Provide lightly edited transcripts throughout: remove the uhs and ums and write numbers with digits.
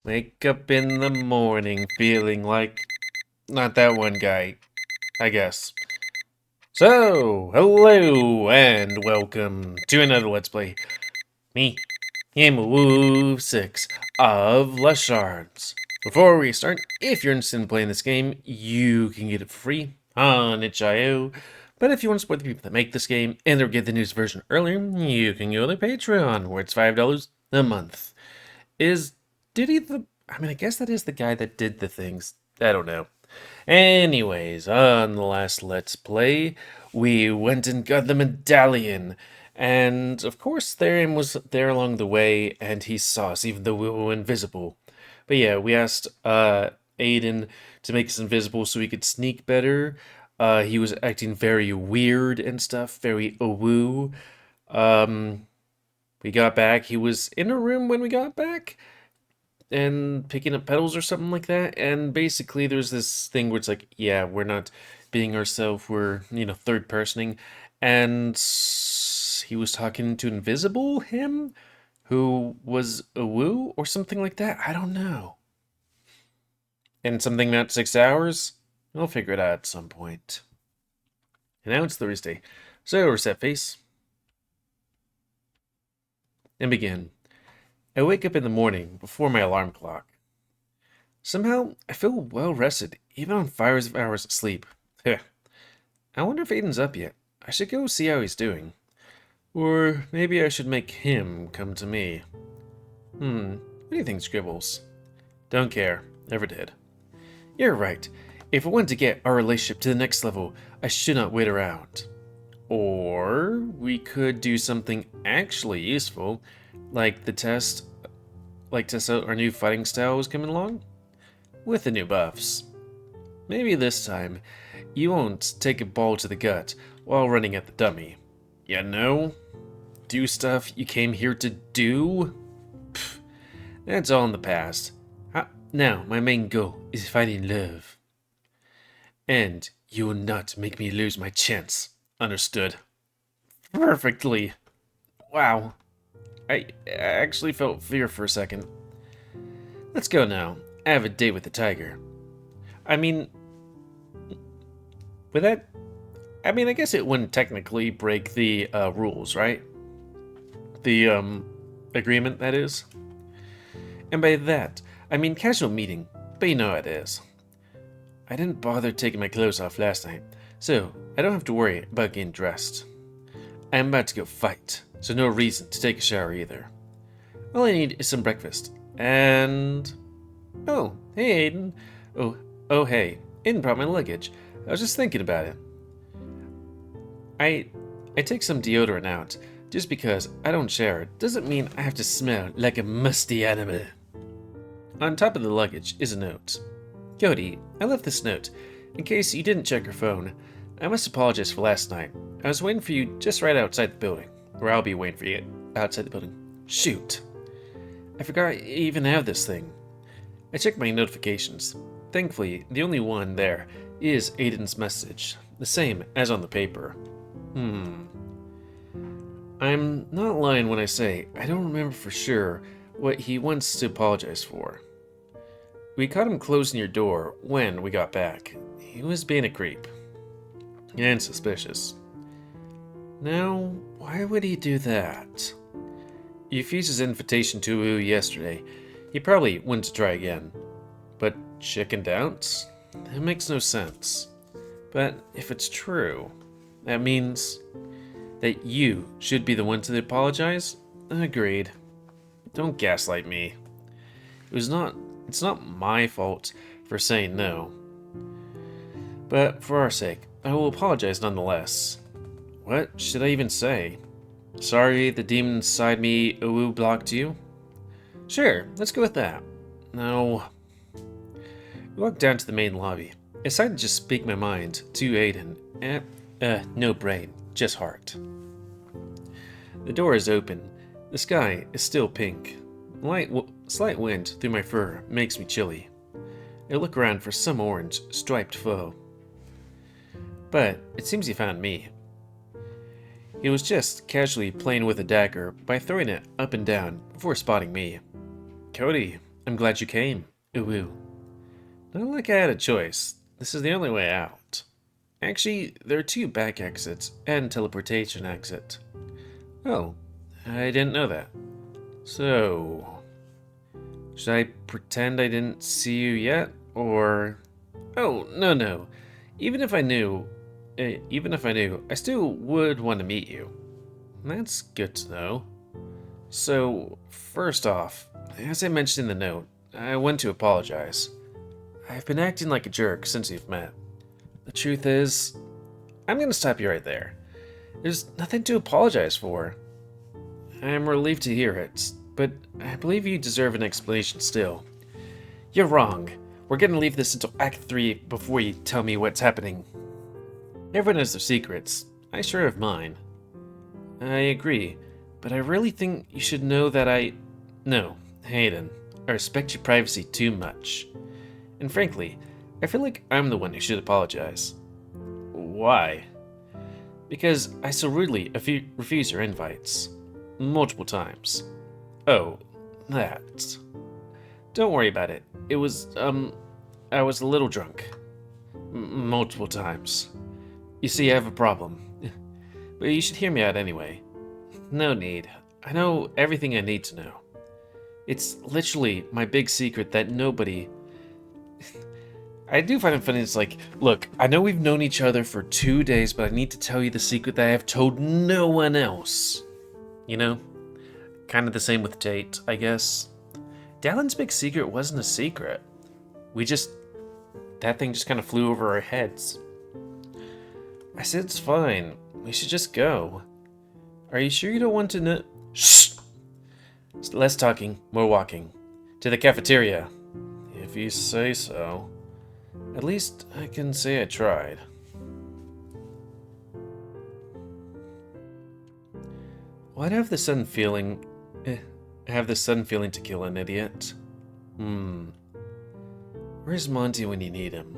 Wake up in the morning feeling like not that one guy, I guess. So, hello and welcome to another Let's Play. Me, GamerWolfSix of Shards. Before we start, if you're interested in playing this game, you can get it for free on itch.io. But if you want to support the people that make this game and they'll get the newest version earlier, you can go to Patreon, where it's $5 a month. I guess that is the guy that did the things. I don't know. Anyways, on the last Let's Play, we went and got the medallion. And, of course, Therian was there along the way, and he saw us, even though we were invisible. But yeah, we asked Aiden to make us invisible so we could sneak better. He was acting very weird and stuff, very woo. We got back. He was in a room when we got back and picking up petals or something like that. And basically there's this thing where it's like, yeah, we're not being ourselves, we're, third personing. And he was talking to Invisible him, who was a woo or something like that. I don't know. And something about 6 hours? We'll figure it out at some point. And now it's Thursday. So reset face. And begin. I wake up in the morning before my alarm clock. Somehow, I feel well rested, even on 5 hours of sleep. Heh. I wonder if Aiden's up yet. I should go see how he's doing. Or maybe I should make him come to me. What do you think, Scribbles? Don't care. Never did. You're right. If I want to get our relationship to the next level, I should not wait around. Or we could do something actually useful, like test out our new fighting styles coming along, with the new buffs. Maybe this time, you won't take a ball to the gut while running at the dummy. You know? Do stuff you came here to do? Pfft, that's all in the past. Now, my main goal is finding love. And you will not make me lose my chance. Understood? Perfectly. Wow. I actually felt fear for a second. Let's go now. I have a date with the tiger. I guess it wouldn't technically break the rules, right? The agreement, that is. And by that, I mean casual meeting, but you know how it is. I didn't bother taking my clothes off last night, so I don't have to worry about getting dressed. I'm about to go fight, so no reason to take a shower either. All I need is some breakfast, and... Oh, hey Aiden. Oh hey, Aiden brought my luggage. I was just thinking about it. I take some deodorant out. Just because I don't shower doesn't mean I have to smell like a musty animal. On top of the luggage is a note. Cody, I left this note. In case you didn't check your phone, I must apologize for last night. I was waiting for you just right outside the building. Or I'll be waiting for you outside the building. Shoot. I forgot I even have this thing. I checked my notifications. Thankfully, the only one there is Aiden's message. The same as on the paper. I'm not lying when I say I don't remember for sure what he wants to apologize for. We caught him closing your door when we got back. He was being a creep. And suspicious. Now, why would he do that? You refused his invitation to woo yesterday. He probably went to try again. But chickened out? That makes no sense. But if it's true, that means that you should be the one to apologize? Agreed. Don't gaslight me. It's not my fault for saying no. But for our sake, I will apologize nonetheless. What should I even say? Sorry the demon inside me blocked you? Sure, let's go with that. No. We walked down to the main lobby. I decided to just speak my mind to Aiden. No brain, just heart. The door is open. The sky is still pink. Slight wind through my fur makes me chilly. I look around for some orange, striped foe. But it seems he found me. He was just casually playing with a dagger by throwing it up and down before spotting me. Cody, I'm glad you came. Ooh, ooh. Not like I had a choice. This is the only way out. Actually, there are two back exits and teleportation exit. Oh, I didn't know that. So, should I pretend I didn't see you yet, or... Oh, no. Even if I knew, I still would want to meet you. That's good to know. So, first off, as I mentioned in the note, I want to apologize. I've been acting like a jerk since we've met. The truth is, I'm gonna stop you right there. There's nothing to apologize for. I'm relieved to hear it, but I believe you deserve an explanation still. You're wrong. We're gonna leave this until Act 3 before you tell me what's happening. Everyone has their secrets. I sure have mine. I agree, but I really think you should know that No, Hayden, I respect your privacy too much. And frankly, I feel like I'm the one who should apologize. Why? Because I so rudely refused your invites. Multiple times. Oh, that. Don't worry about it. It was, I was a little drunk. Multiple times. You see, I have a problem. But you should hear me out anyway. No need. I know everything I need to know. It's literally my big secret that nobody... I do find it funny, it's like, look, I know we've known each other for 2 days, but I need to tell you the secret that I have told no one else. You know? Kind of the same with Tate, I guess. Dallin's big secret wasn't a secret. That thing just kind of flew over our heads. I said it's fine. We should just go. Are you sure you don't want to know? Shh! Less talking, more walking. To the cafeteria. If you say so. At least I can say I tried. Why'd I have the sudden feeling... to kill an idiot? Where's Monty when you need him?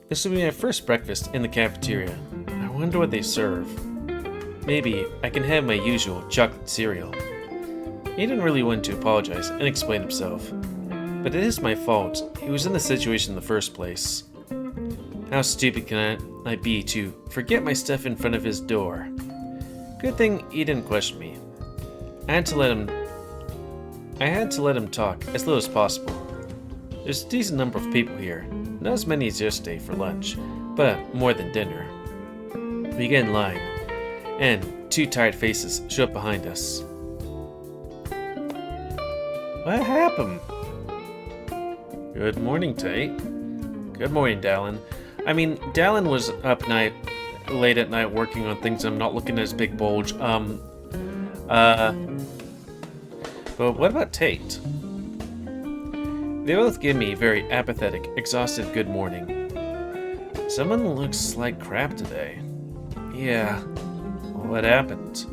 This will be my first breakfast in the cafeteria. I wonder what they serve. Maybe I can have my usual chocolate cereal. He didn't really want to apologize and explain himself. But it is my fault. He was in the situation in the first place. How stupid can I be to forget my stuff in front of his door? Good thing he didn't question me. I had to let him talk as little as possible. There's a decent number of people here. Not as many as yesterday for lunch, but more than dinner. We get in line, and two tired faces show up behind us. What happened? Good morning, Tate. Good morning, Dallin. I mean, Dallin was up late at night working on things. I'm not looking at his big bulge. But what about Tate? They both give me a very apathetic, exhausted good morning. Someone looks like crap today. Yeah, what happened?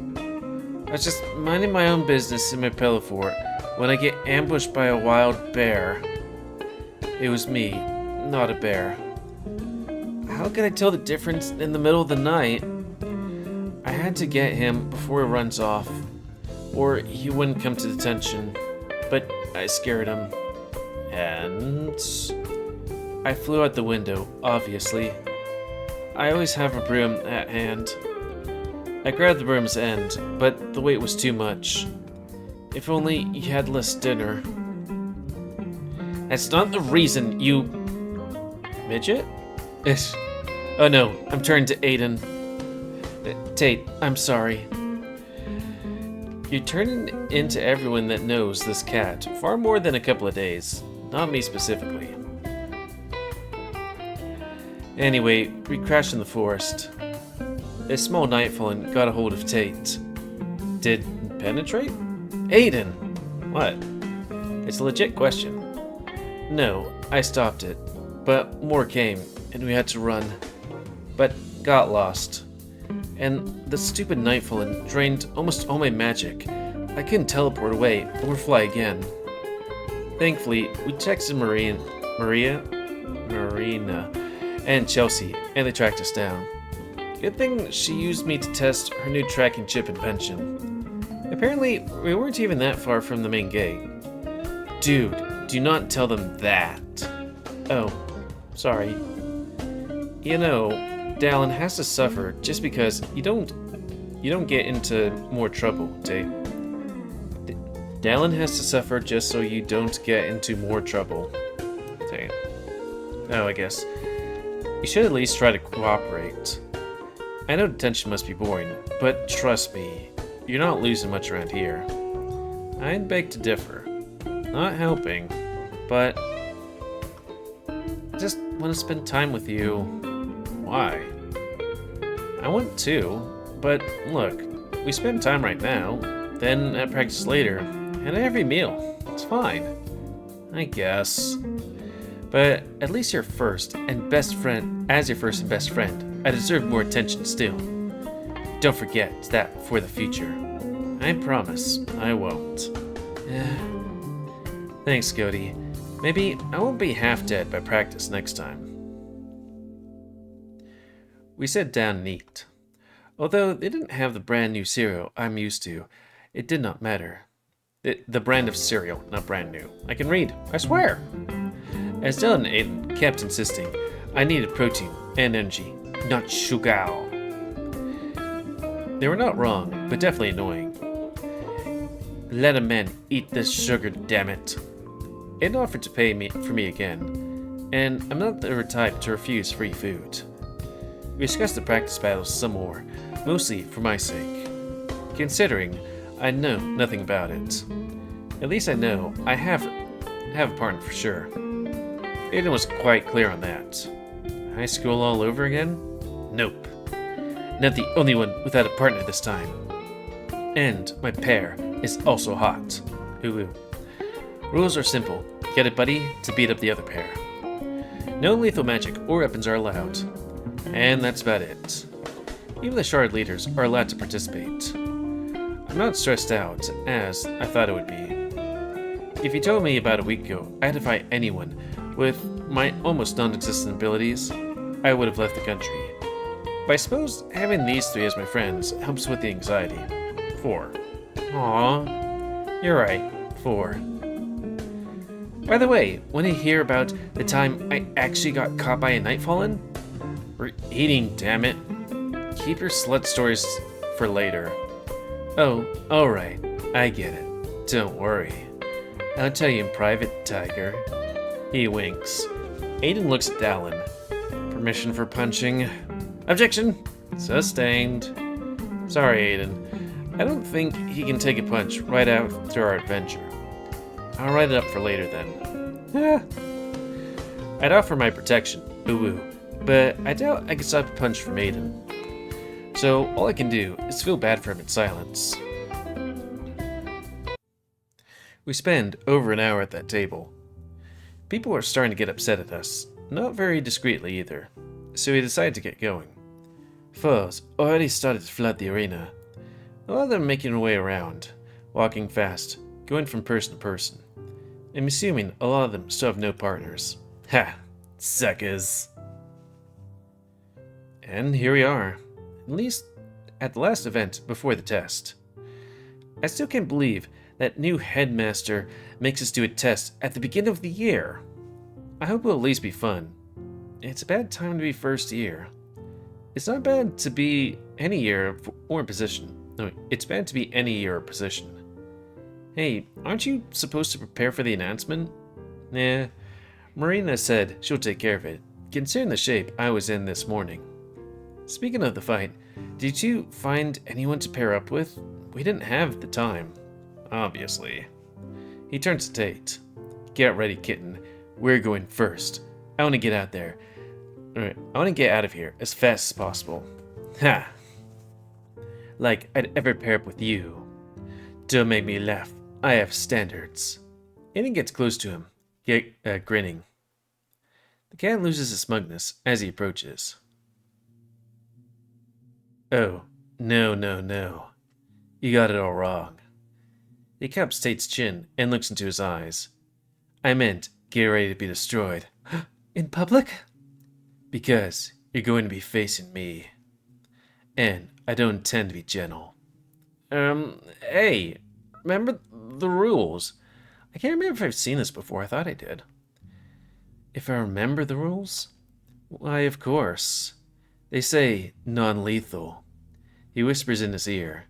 I was just minding my own business in my pillow fort when I get ambushed by a wild bear. It was me, not a bear. How could I tell the difference in the middle of the night? I had to get him before he runs off, or he wouldn't come to detention, but I scared him. And I flew out the window, obviously. I always have a broom at hand. I grabbed the broom's end, but the weight was too much. If only you had less dinner. That's not the reason you... Midget? Oh no, I'm turning to Aiden. Tate, I'm sorry. You're turning into everyone that knows this cat far more than a couple of days. Not me specifically. Anyway, we crashed in the forest. A small Nightfallen got a hold of Tate. Did penetrate? Aiden! What? It's a legit question. No, I stopped it. But more came, and we had to run. But got lost. And the stupid Nightfallen drained almost all my magic. I couldn't teleport away or fly again. Thankfully, we texted Marina, and Chelsea, and they tracked us down. Good thing she used me to test her new tracking chip invention. Apparently, we weren't even that far from the main gate. Dude, do not tell them that. Oh, sorry. You know, Dallin has to suffer just because you don't get into more trouble, Tate. Dallin has to suffer just so you don't get into more trouble, Tate. Oh, I guess. You should at least try to cooperate. I know detention must be boring, but trust me, you're not losing much around here. I'd beg to differ. Not helping, but I just want to spend time with you. Why? I want to, but look, we spend time right now, then at practice later, and at every meal. It's fine. I guess. But at least you're first and best friend. As your first and best friend, I deserve more attention still. Don't forget that for the future. I promise I won't. Thanks, Cody. Maybe I won't be half dead by practice next time. We sat down neat. Although they didn't have the brand new cereal I'm used to, it did not matter. The brand of cereal, not brand new. I can read, I swear. As Dylan and Aiden kept insisting, I needed protein and energy, not sugar. They were not wrong, but definitely annoying. Let a man eat this sugar, damn it. Aiden offered to pay for me again, and I'm not the type to refuse free food. We discussed the practice battles some more, mostly for my sake. Considering I know nothing about it. At least I know I have a partner for sure. Aiden was quite clear on that. High school all over again? Nope. Not the only one without a partner this time. And my pair is also hot. Ooh. Rules are simple. Get a buddy to beat up the other pair. No lethal magic or weapons are allowed. And that's about it. Even the Shard leaders are allowed to participate. I'm not stressed out, as I thought it would be. If you told me about a week ago I had to fight anyone with my almost non-existent abilities, I would have left the country. But I suppose having these three as my friends helps with the anxiety. 4. Aww. You're right. 4. By the way, want to hear about the time I actually got caught by a Nightfallen? We're eating, damn it. Keep your slut stories for later. Oh, alright. I get it. Don't worry. I'll tell you in private, Tiger. He winks. Aiden looks at Dallin. Permission for punching? Objection! Sustained. Sorry, Aiden. I don't think he can take a punch right after our adventure. I'll write it up for later then. I'd offer my protection, ooh, but I doubt I could stop a punch from Aiden. So all I can do is feel bad for him in silence. We spend over an hour at that table. People are starting to get upset at us, not very discreetly either, so we decide to get going. Foes already started to flood the arena. A lot of them making their way around, walking fast, going from person to person. I'm assuming a lot of them still have no partners. Ha! Suckers! And here we are, at least at the last event before the test. I still can't believe that new headmaster makes us do a test at the beginning of the year. I hope it'll at least be fun. It's a bad time to be first year. It's not bad to be any year or position. No, it's bad to be any year or position. Hey, aren't you supposed to prepare for the announcement? Nah, Marina said she'll take care of it, considering the shape I was in this morning. Speaking of the fight, did you find anyone to pair up with? We didn't have the time. Obviously. He turns to Tate. Get ready, kitten. We're going first. I want to get out there. Alright, I want to get out of here as fast as possible. Ha! Like I'd ever pair up with you. Don't make me laugh. I have standards. Aiden gets close to him, grinning. The cat loses his smugness as he approaches. Oh, no. You got it all wrong. He cups Tate's chin and looks into his eyes. I meant, get ready to be destroyed. In public? Because you're going to be facing me. And I don't intend to be gentle. Hey, remember the rules? I can't remember if I've seen this before. I thought I did. If I remember the rules? Why, of course. They say non-lethal. He whispers in his ear.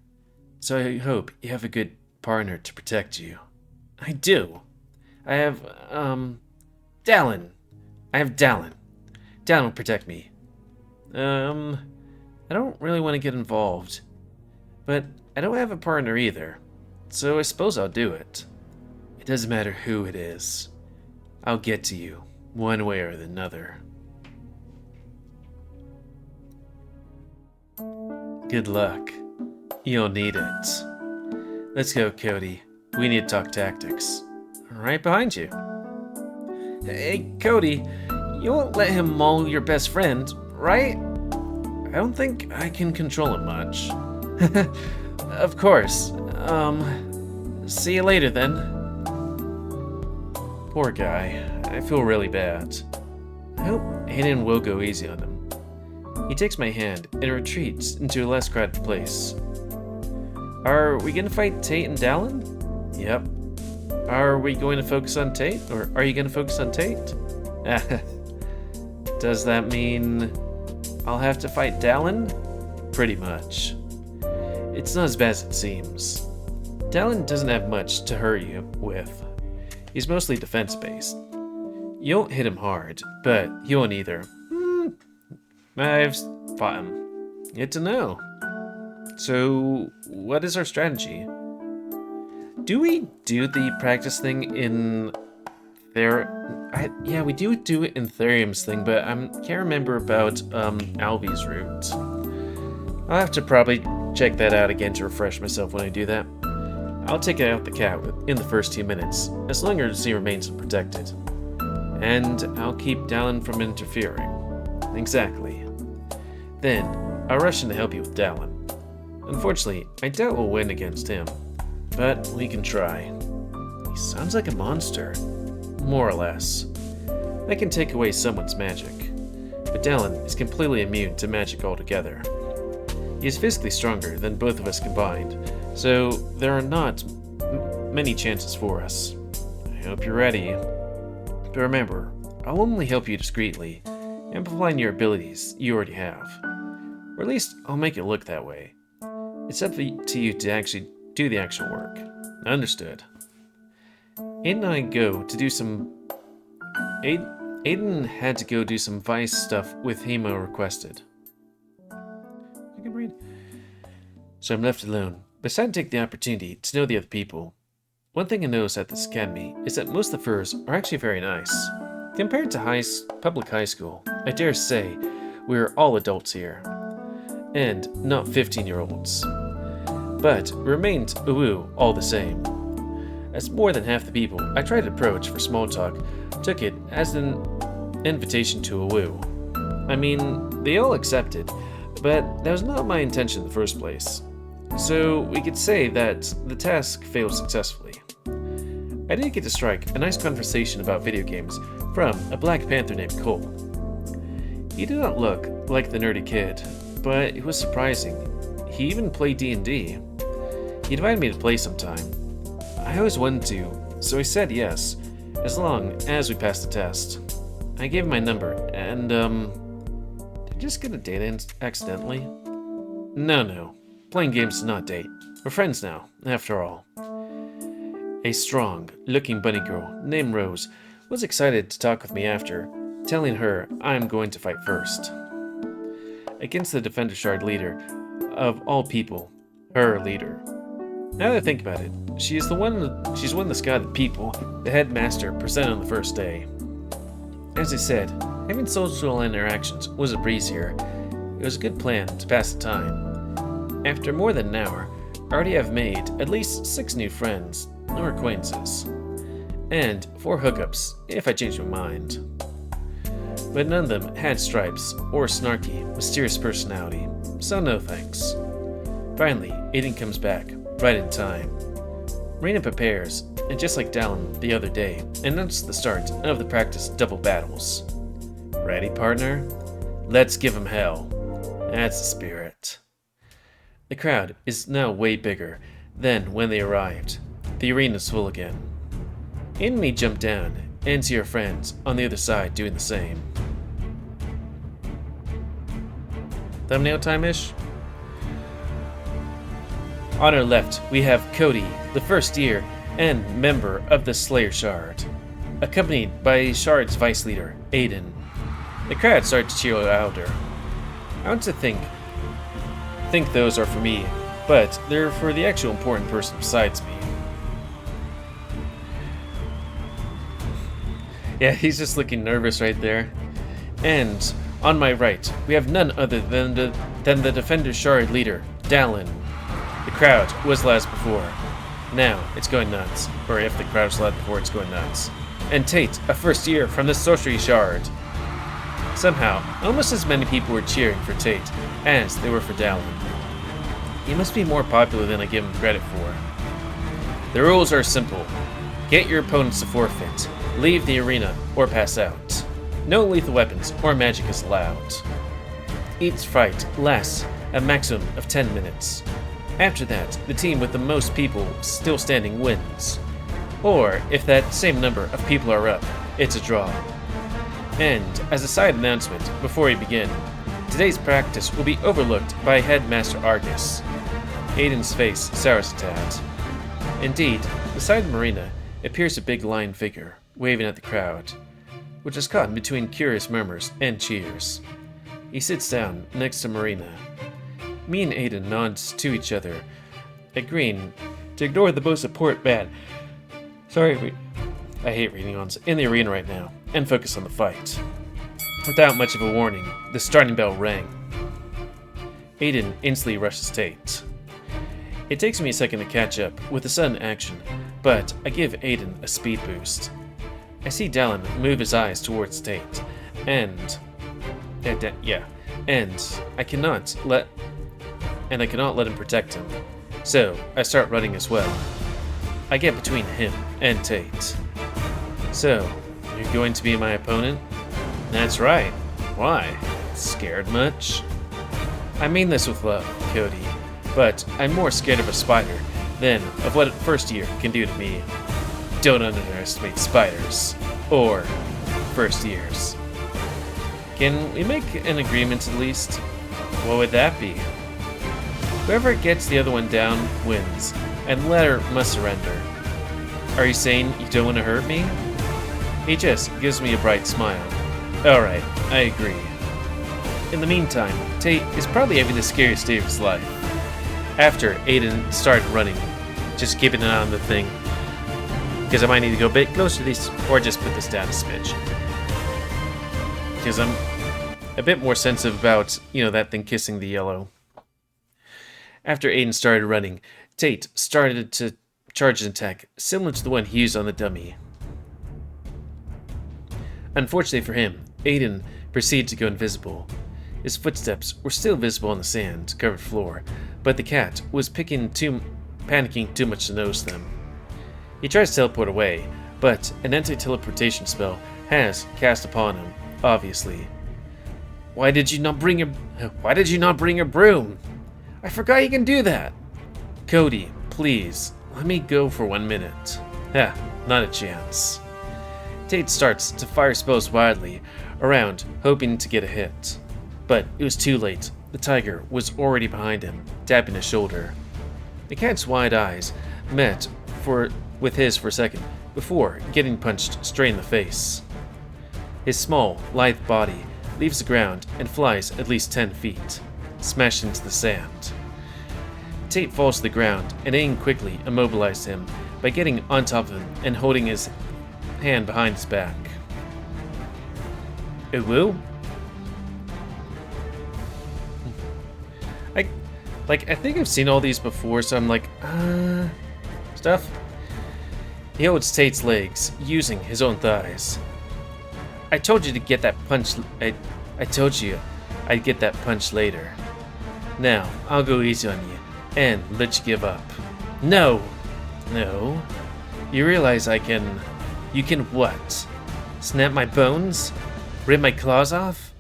So I hope you have a good partner to protect you. I do. I have, Dallin. I have Dallin. Dallin will protect me. I don't really want to get involved. But I don't have a partner either. So I suppose I'll do it. It doesn't matter who it is. I'll get to you, one way or another. Good luck. You'll need it. Let's go, Cody. We need to talk tactics. Right behind you. Hey, Cody, you won't let him maul your best friend, right? I don't think I can control him much. Of course. See you later then. Poor guy. I feel really bad. I hope Hayden will go easy on him. He takes my hand and retreats into a less crowded place. Are we gonna fight Tate and Dallin? Yep. Are we going to focus on Tate? Or are you gonna focus on Tate? Does that mean I'll have to fight Dallin? Pretty much. It's not as bad as it seems. Dallin doesn't have much to hurt you with. He's mostly defense-based. You won't hit him hard, but he won't either. I've fought him. Good to know. So, what is our strategy? Do we do the practice thing in yeah, we do it in Therium's thing, but I can't remember about Alvy's route. I'll have to probably check that out again to refresh myself when I do that. I'll take out the cat in the first 2 minutes, as long as he remains unprotected. And I'll keep Dallin from interfering. Exactly. Then, I'll rush in to help you with Dallin. Unfortunately, I doubt we'll win against him, but we can try. He sounds like a monster. More or less. I can take away someone's magic, but Dallin is completely immune to magic altogether. He is physically stronger than both of us combined, so there are not many chances for us. I hope you're ready. But remember, I'll only help you discreetly, amplifying your abilities you already have. Or at least I'll make it look that way. It's up to you to actually do the actual work. Understood. Aiden and I go to do some... Aiden had to go do some Vice stuff with Hemo requested. I can read. So I'm left alone. But I decided to take the opportunity to know the other people. One thing I noticed at this academy is that most of the furs are actually very nice. Compared to public high school, I dare say we're all adults here. And not 15-year-olds. But remained uwu all the same. As more than half the people I tried to approach for small talk took it as an invitation to a woo. I mean, they all accepted, but that was not my intention in the first place. So we could say that the task failed successfully. I did get to strike a nice conversation about video games from a Black Panther named Cole. He did not look like the nerdy kid, but it was surprising. He even played D&D. He invited me to play sometime. I always wanted to, so I said yes, as long as we passed the test. I gave him my number, and, did I just get a date accidentally? No. Playing games does not date. We're friends now, after all. A strong-looking bunny girl named Rose was excited to talk with me after, telling her I'm going to fight first. Against the Defender Shard leader of all people, her leader. Now that I think about it, she's one of the scouted people the headmaster presented on the first day. As I said, having social interactions was a breeze here. It was a good plan to pass the time. After more than an hour, I already have made at least 6 new friends or acquaintances, and 4 hookups if I change my mind. But none of them had stripes or snarky, mysterious personality, so no thanks. Finally, Aiden comes back, right in time. Raina prepares, and just like Dallin the other day, announced the start of the practice double battles. Ready, partner? Let's give 'em hell. That's the spirit. The crowd is now way bigger than when they arrived. The arena's full again. Aiden and me jump down and see our friends on the other side doing the same. Thumbnail time-ish? On our left, we have Cody, the first year and member of the Slayer Shard, accompanied by Shards vice leader, Aiden. The crowd started to cheer louder. I want to think those are for me, but they're for the actual important person besides me. Yeah, he's just looking nervous right there. And on my right, we have none other than the Defender Shard leader, Dallin. The crowd was loud as before. Now it's going nuts. Or if the crowd was loud before, it's going nuts. And Tate, a first year from the Sorcery Shard. Somehow, almost as many people were cheering for Tate as they were for Dallin. He must be more popular than I give him credit for. The rules are simple. Get your opponents to forfeit, leave the arena, or pass out. No lethal weapons or magic is allowed. Each fight lasts a maximum of 10 minutes. After that, the team with the most people still standing wins. Or, if that same number of people are up, it's a draw. And, as a side announcement, before we begin, today's practice will be overlooked by Headmaster Argus. Aiden's face sours a tad. Indeed, beside Marina appears a big lion figure, waving at the crowd, which is caught between curious murmurs and cheers. He sits down next to Marina. Me and Aiden nods to each other, agreeing to ignore the most important man. I hate reading on in the arena right now, and focus on the fight. Without much of a warning, the starting bell rang. Aiden instantly rushes Tate. It takes me a second to catch up with the sudden action, but I give Aiden a speed boost. I see Dallin move his eyes towards Tate, and I cannot let him protect him. So I start running as well. I get between him and Tate. So, you're going to be my opponent? That's right. Why? Scared much? I mean this with love, Cody, but I'm more scared of a spider than of what a first year can do to me. Don't underestimate spiders. Or first years. Can we make an agreement at least? What would that be? Whoever gets the other one down wins, and the latter must surrender. Are you saying you don't want to hurt me? He just gives me a bright smile. Alright, I agree. In the meantime, Tate is probably having the scariest day of his life. After Aiden started running, just keeping an eye on the thing, because I might need to go a bit closer to these, or just put this down a smidge. Because I'm a bit more sensitive about, that thing kissing the yellow. After Aiden started running, Tate started to charge an attack similar to the one he used on the dummy. Unfortunately for him, Aiden proceeded to go invisible. His footsteps were still visible on the sand-covered floor, but the cat was panicking too much to notice them. He tries to teleport away, but an anti-teleportation spell has cast upon him, obviously. Why did you not bring a broom? I forgot you can do that. Cody, please, let me go for 1 minute. Not a chance. Tate starts to fire spells wildly around, hoping to get a hit. But it was too late. The tiger was already behind him, tapping his shoulder. The cat's wide eyes met with his for a second, before getting punched straight in the face. His small, lithe body leaves the ground and flies at least 10 feet, smashed into the sand. Tate falls to the ground, and Aiden quickly immobilized him by getting on top of him and holding his hand behind his back. Uwu? I think I've seen all these before, so I'm like, stuff? He holds Tate's legs, using his own thighs. I told you to get that punch. I told you I'd get that punch later. Now, I'll go easy on you and let you give up. No! No? You realize you can what? Snap my bones? Rip my claws off?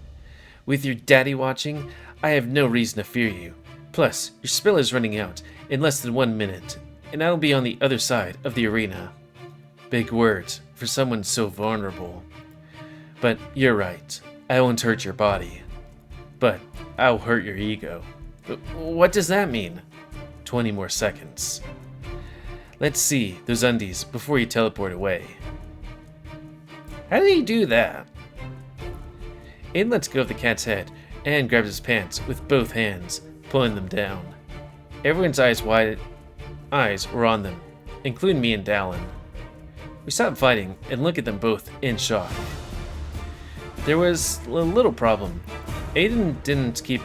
With your daddy watching, I have no reason to fear you. Plus, your spell is running out in less than 1 minute, and I'll be on the other side of the arena. Big words for someone so vulnerable. But you're right, I won't hurt your body. But I'll hurt your ego. But what does that mean? 20 more seconds. Let's see those undies before you teleport away. How did he do that? Aiden lets go of the cat's head and grabs his pants with both hands, pulling them down. Everyone's eyes were on them, including me and Dallin. We stopped fighting and look at them both in shock. There was a little problem. Aiden didn't keep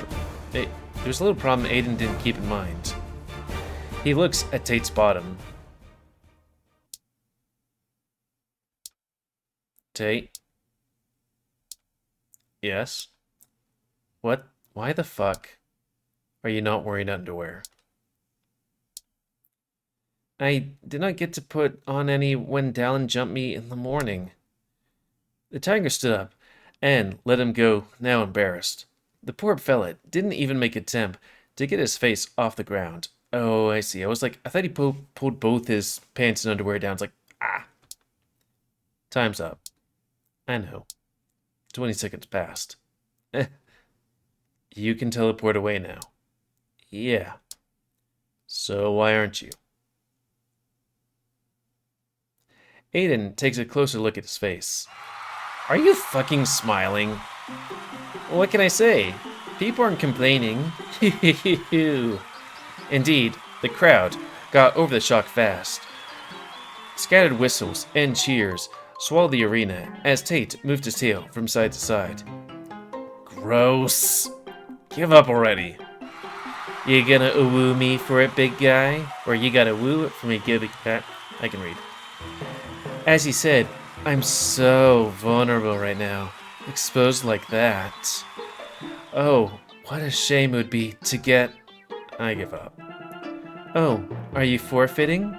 in mind. He looks at Tate's bottom. Tate? Yes? What? Why the fuck are you not wearing underwear? I did not get to put on any when Dallin jumped me in the morning. The tiger stood up and let him go, now embarrassed. The poor fella didn't even make an attempt to get his face off the ground. Oh, I see. I thought he pulled both his pants and underwear down. It's like, ah. Time's up. I know. 20 seconds passed. You can teleport away now. Yeah. So why aren't you? Aiden takes a closer look at his face. Are you fucking smiling? What can I say? People aren't complaining. Indeed, the crowd got over the shock fast. Scattered whistles and cheers swallowed the arena as Tate moved his tail from side to side. Gross. Give up already. You gonna woo me for it, big guy? Or you gotta woo it for me, giving cat? I can read. As he said, I'm so vulnerable right now, exposed like that. Oh, what a shame it would be to get... I give up. Oh, are you forfeiting?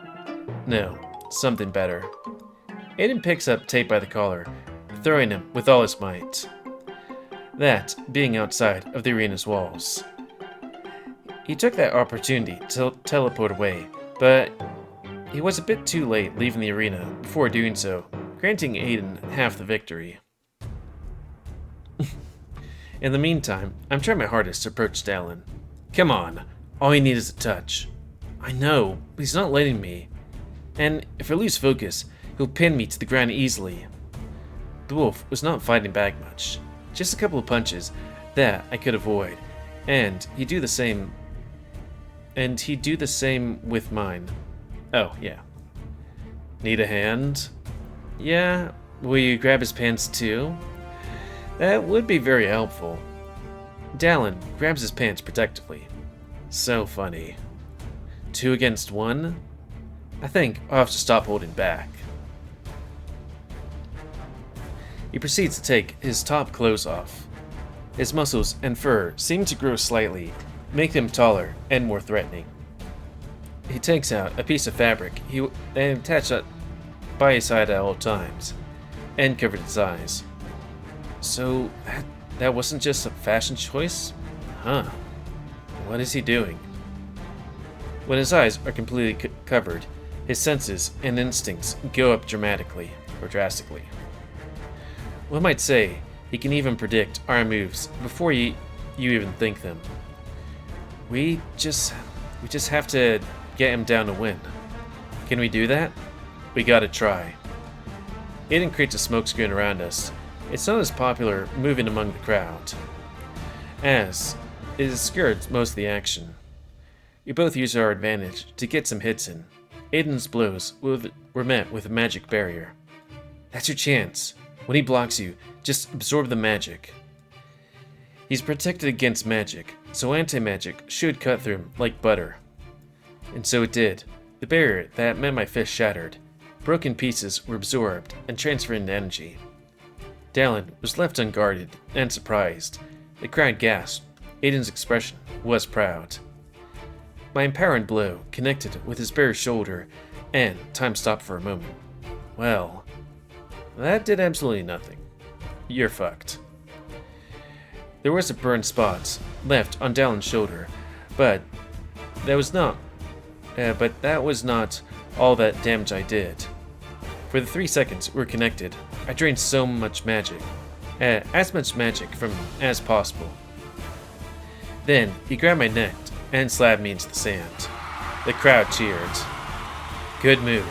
No, something better. Aiden picks up Tate by the collar, throwing him with all his might. That being outside of the arena's walls. He took that opportunity to teleport away, but he was a bit too late leaving the arena before doing so, granting Aiden half the victory. In the meantime, I'm trying my hardest to approach Dallin. Come on, all you need is a touch. I know, but he's not letting me. And if I lose focus, he'll pin me to the ground easily. The wolf was not fighting back much. Just a couple of punches that I could avoid, and he'd do the same with mine. Oh, yeah. Need a hand? Yeah, will you grab his pants too? That would be very helpful. Dallin grabs his pants protectively. So funny. 2 against 1? I think I'll have to stop holding back. He proceeds to take his top clothes off. His muscles and fur seem to grow slightly, making him taller and more threatening. He takes out a piece of fabric and attached it by his side at all times, and covered his eyes. So that wasn't just a fashion choice? Huh. What is he doing? When his eyes are completely covered, his senses and instincts go up drastically. One might say he can even predict our moves before you even think them. We just have to get him down to win. Can we do that? We gotta try. Aiden creates a smokescreen around us. It's not as popular moving among the crowd, as it skirts most of the action. We both use our advantage to get some hits in. Aiden's blows were met with a magic barrier. That's your chance. When he blocks you, just absorb the magic. He's protected against magic, so anti-magic should cut through him like butter. And so it did. The barrier that meant my fist shattered. Broken pieces were absorbed and transferred into energy. Dallin was left unguarded and surprised. The crowd gasped. Aiden's expression was proud. My empowering blow connected with his bare shoulder, and time stopped for a moment. Well, that did absolutely nothing. You're fucked. There was a burned spot left on Dallin's shoulder, But that was not all that damage I did. For the 3 seconds we're connected, I drained so much magic. As much magic from as possible. Then he grabbed my neck and slammed me into the sand. The crowd cheered. Good move.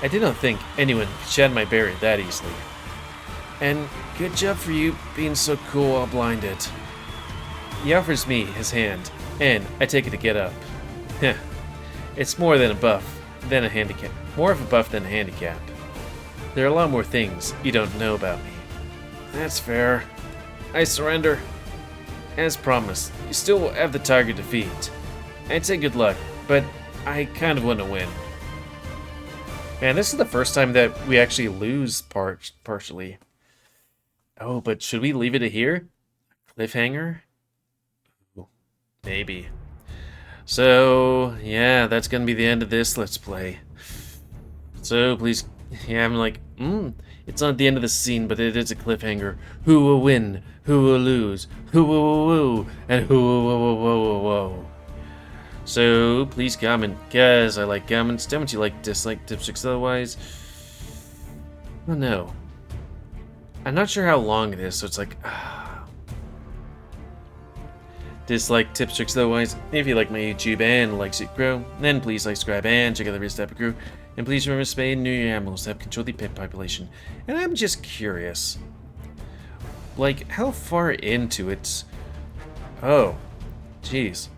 I did not think anyone could shed my barrier that easily. And good job for you being so cool while blinded. He offers me his hand, and I take it to get up. Heh. It's more of a buff than a handicap. There are a lot more things you don't know about me. That's fair. I surrender. As promised, you still have the target to defeat. I'd say good luck, but I kind of want to win. Man, this is the first time that we actually lose partially. Oh, but should we leave it here? Cliffhanger? Maybe. So, yeah, that's gonna be the end of this Let's Play. So, please, yeah, I'm like, it's not the end of the scene, but it is a cliffhanger. Who will win? Who will lose? Who will woo? And who will whoa. So, please comment, guys. I like comments. Tell me what you like, dislike, dipsticks, otherwise. I don't know. I'm not sure how long it is, so it's like... Dislike, tips, tricks, otherwise. If you like my YouTube and likes it grow, then please like, subscribe, and check out the rest of the crew. And please remember to spay and neuter your animals to help control the pet population. And I'm just curious. Like, how far into it... Oh. Jeez.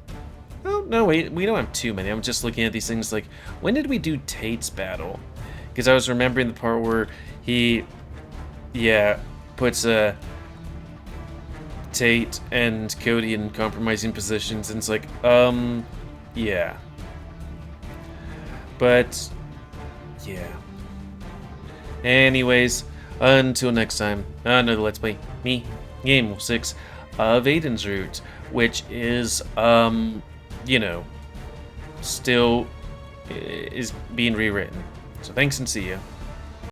Oh, no, wait. We don't have too many. I'm just looking at these things like... When did we do Tate's battle? Because I was remembering the part where he... Yeah, puts Tate and Cody in compromising positions, and it's like, yeah. But, yeah. Anyways, until next time, another Let's Play, me, GamerWolfSix, of Aiden's Route, which is, you know, still is being rewritten. So thanks and see ya.